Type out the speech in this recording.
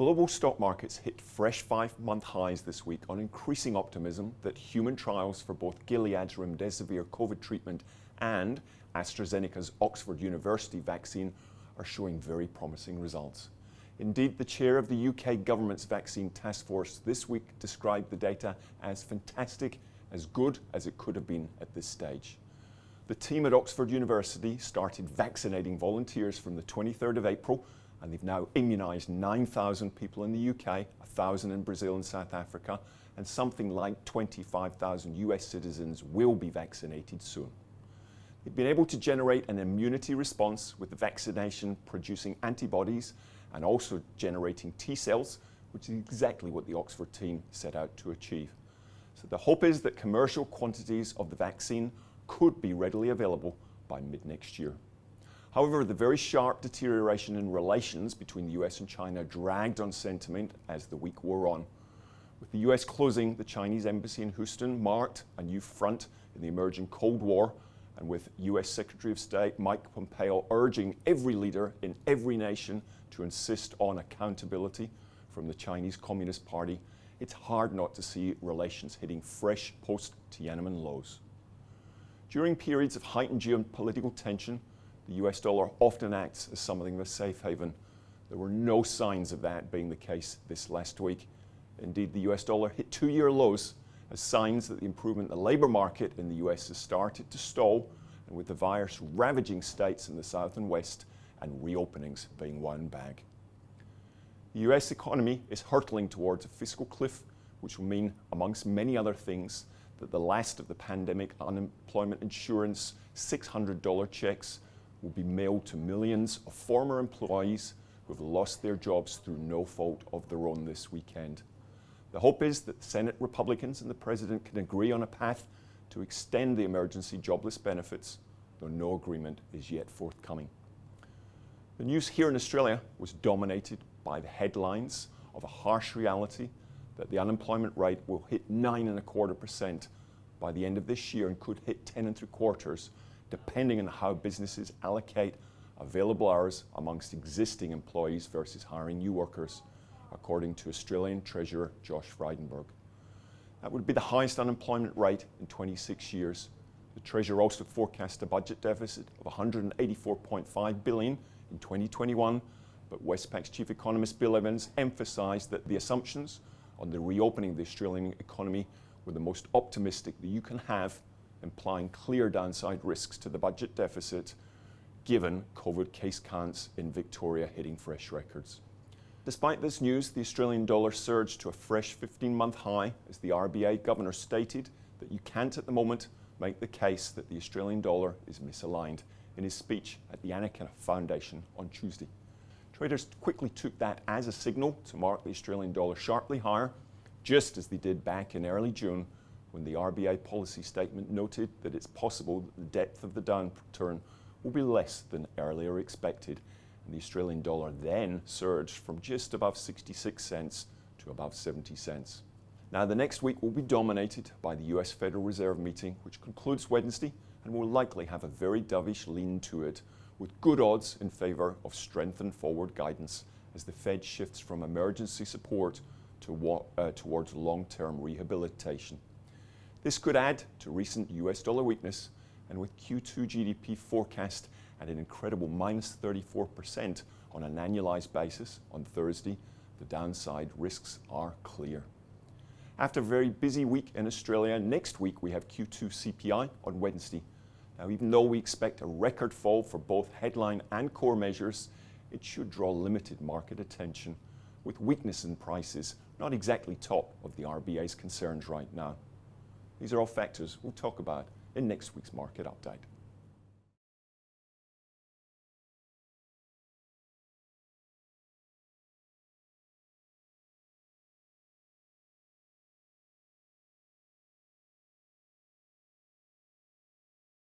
Global stock markets hit fresh 5-month highs this week on increasing optimism that human trials for both Gilead's Remdesivir COVID treatment and AstraZeneca's Oxford University vaccine are showing very promising results. Indeed, the chair of the UK government's vaccine taskforce this week described the data as fantastic, as good as it could have been at this stage. The team at Oxford University started vaccinating volunteers from the 23rd of April, and they've now immunised 9,000 people in the UK, 1,000 in Brazil and South Africa, and something like 25,000 US citizens will be vaccinated soon. They've been able to generate an immunity response with the vaccination producing antibodies and also generating T cells, which is exactly what the Oxford team set out to achieve. So the hope is that commercial quantities of the vaccine could be readily available by mid-next year. However, the very sharp deterioration in relations between the US and China dragged on sentiment as the week wore on. With the US closing the Chinese embassy in Houston marked a new front in the emerging Cold War, and with US Secretary of State Mike Pompeo urging every leader in every nation to insist on accountability from the Chinese Communist Party, it's hard not to see relations hitting fresh post-Tiananmen lows. During periods of heightened geopolitical tension, the US dollar often acts as something of a safe haven. There were no signs of that being the case this last week. Indeed, the US dollar hit 2-year lows as signs that the improvement in the labour market in the US has started to stall, and with the virus ravaging states in the South and West and reopenings being one bag. The US economy is hurtling towards a fiscal cliff, which will mean, amongst many other things, that the last of the pandemic unemployment insurance $600 checks will be mailed to millions of former employees who have lost their jobs through no fault of their own this weekend. The hope is that Senate Republicans and the President can agree on a path to extend the emergency jobless benefits, though no agreement is yet forthcoming. The news here in Australia was dominated by the headlines of a harsh reality that the unemployment rate will hit 9.25% by the end of this year and could hit 10.75%, depending on how businesses allocate available hours amongst existing employees versus hiring new workers, according to Australian Treasurer Josh Frydenberg. That would be the highest unemployment rate in 26 years. The Treasurer also forecast a budget deficit of $184.5 billion in 2021, but Westpac's chief economist Bill Evans emphasised that the assumptions on the reopening of the Australian economy were the most optimistic that you can have, implying clear downside risks to the budget deficit, given COVID case counts in Victoria hitting fresh records. Despite this news, the Australian dollar surged to a fresh 15-month high as the RBA governor stated that you can't at the moment make the case that the Australian dollar is misaligned in his speech at the Anakin Foundation on Tuesday. Traders quickly took that as a signal to mark the Australian dollar sharply higher, just as they did back in early June, when the RBA policy statement noted that it's possible that the depth of the downturn will be less than earlier expected, and the Australian dollar then surged from just above 66 cents to above 70 cents. Now, the next week will be dominated by the US Federal Reserve meeting, which concludes Wednesday and will likely have a very dovish lean to it, with good odds in favour of strengthened forward guidance as the Fed shifts from emergency support towards long-term rehabilitation. This could add to recent US dollar weakness, and with Q2 GDP forecast at an incredible minus 34% on an annualized basis on Thursday, the downside risks are clear. After a very busy week in Australia, next week we have Q2 CPI on Wednesday. Now, even though we expect a record fall for both headline and core measures, it should draw limited market attention, with weakness in prices not exactly top of the RBA's concerns right now. These are all factors we'll talk about in next week's market update.